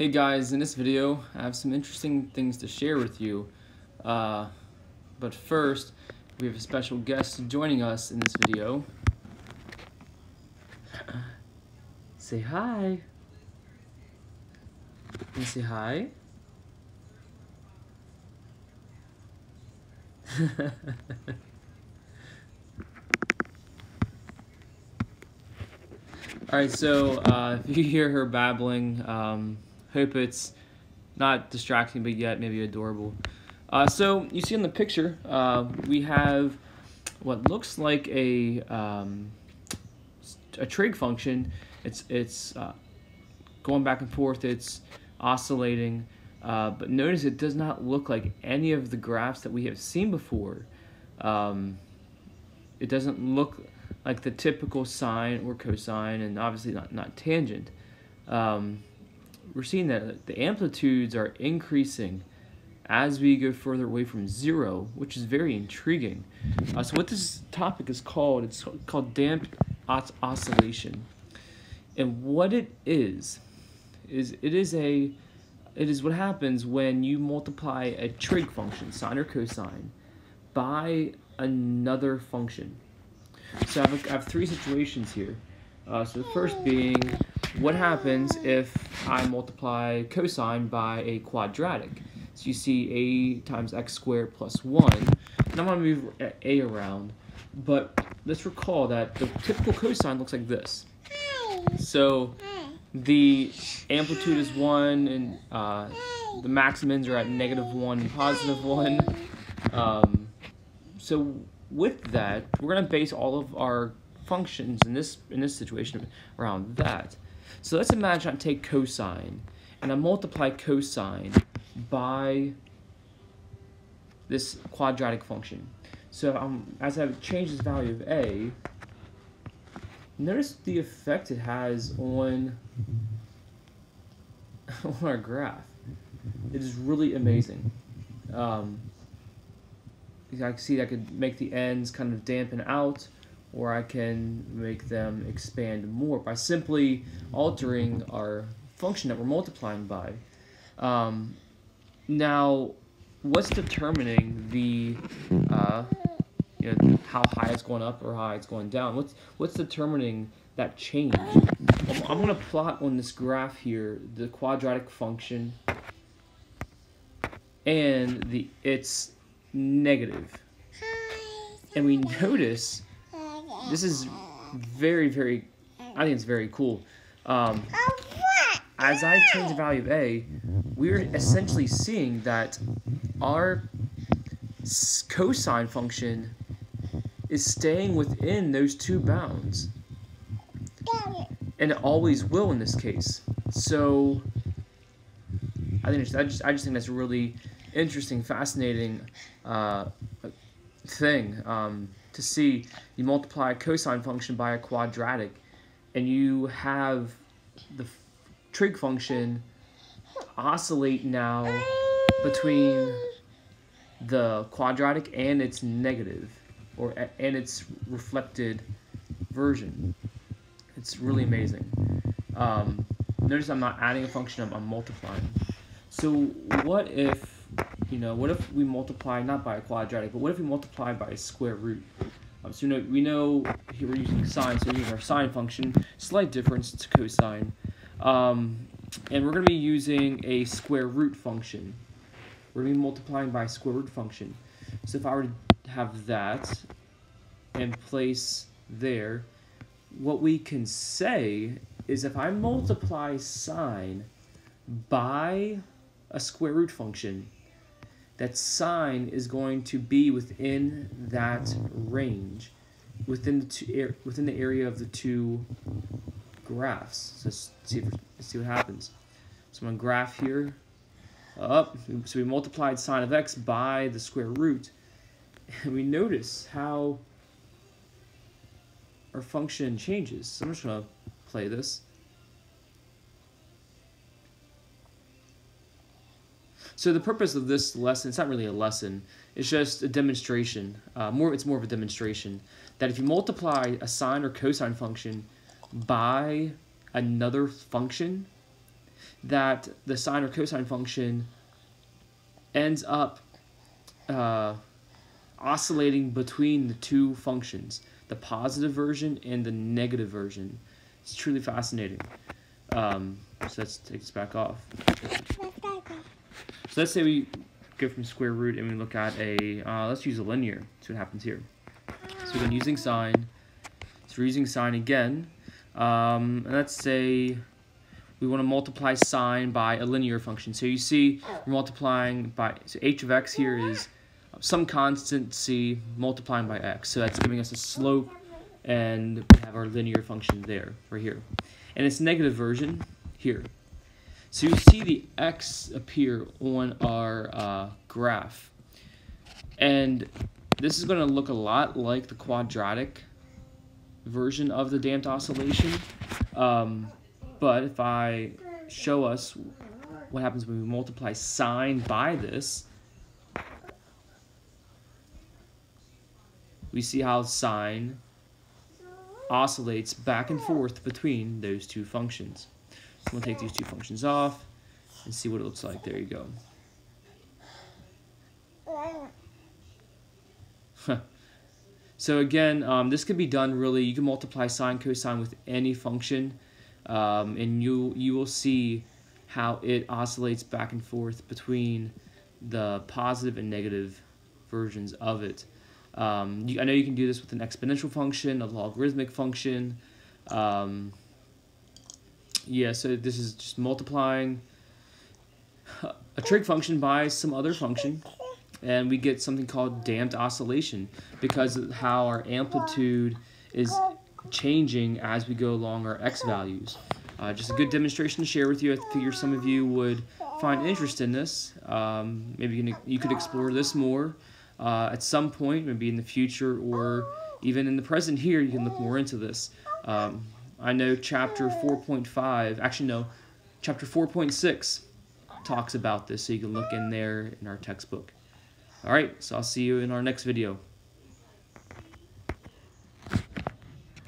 Hey guys, in this video I have some interesting things to share with you, but first we have a special guest joining us in this video. Say hi. Can you say hi? Alright, so if you hear her babbling, hope it's not distracting but yet maybe adorable. So you see in the picture, we have what looks like a trig function. It's going back and forth, it's oscillating, but notice it does not look like any of the graphs that we have seen before. It doesn't look like the typical sine or cosine, and obviously not tangent. We're seeing that the amplitudes are increasing as we go further away from zero, which is very intriguing. So what this topic is called, it's called damped oscillation. And what it is what happens when you multiply a trig function, sine or cosine, by another function. So I have three situations here. So the first being, what happens if I multiply cosine by a quadratic? So you see a times x squared plus 1. And I'm going to move a around, but let's recall that the typical cosine looks like this. So the amplitude is 1, and the maximums are at -1 and +1. So with that, we're going to base all of our functions in this situation around that. So let's imagine I take cosine and I multiply cosine by this quadratic function. So as I change this value of a, notice the effect it has on our graph. It is really amazing. I can see I could make the ends kind of dampen out, or I can make them expand more by simply altering our function that we're multiplying by. Now, what's determining the how high it's going up or how high it's going down? What's determining that change? I'm going to plot on this graph here the quadratic function and its negative. And we notice this is very, I think it's very cool. As I change the value of a, we're essentially seeing that our cosine function is staying within those two bounds. And it always will in this case. So I just think that's a really interesting, fascinating thing to see. You multiply a cosine function by a quadratic, and you have the trig function oscillate now between the quadratic and its negative, and its reflected version. It's really amazing. Notice I'm not adding a function, I'm multiplying. So what if we multiply not by a quadratic, but what if we multiply by a square root? So we know here we're using sine, so we're using our sine function. Slight difference to cosine. And we're going to be using a square root function. We're going to be multiplying by a square root function. So if I were to have that and place there, what we can say is if I multiply sine by a square root function, that sine is going to be within that range, within the area of the two graphs. So let's see what happens. So I'm going to graph here up. So we multiplied sine of x by the square root, and we notice how our function changes. So I'm just going to play this. So the purpose of this lesson, it's not really a lesson, it's just a demonstration. It's more of a demonstration that if you multiply a sine or cosine function by another function, that the sine or cosine function ends up oscillating between the two functions, the positive version and the negative version. It's truly fascinating. So let's take this back off. So let's say we go from square root and we look at a, let's use a linear, see what happens here. So again, using sine, so we're using sine again, and let's say we want to multiply sine by a linear function. So you see we're multiplying by, so h of x here is some constant c multiplying by x. So that's giving us a slope, and we have our linear function there, right here. And its negative version here. So you see the x appear on our graph. And this is going to look a lot like the quadratic version of the damped oscillation. But if I show us what happens when we multiply sine by this, we see how sine oscillates back and forth between those two functions. So I'm going to take these two functions off and see what it looks like. There you go. So again, this can be done really, you can multiply sine, cosine with any function, and you will see how it oscillates back and forth between the positive and negative versions of it. I know you can do this with an exponential function, a logarithmic function. Yeah, so this is just multiplying a trig function by some other function, and we get something called damped oscillation because of how our amplitude is changing as we go along our x values. Just a good demonstration to share with you. I figure some of you would find interest in this. Maybe you could explore this more at some point, maybe in the future, or even in the present here, you can look more into this. I know chapter 4.5, actually no, chapter 4.6 talks about this, so you can look in there in our textbook. Alright, so I'll see you in our next video.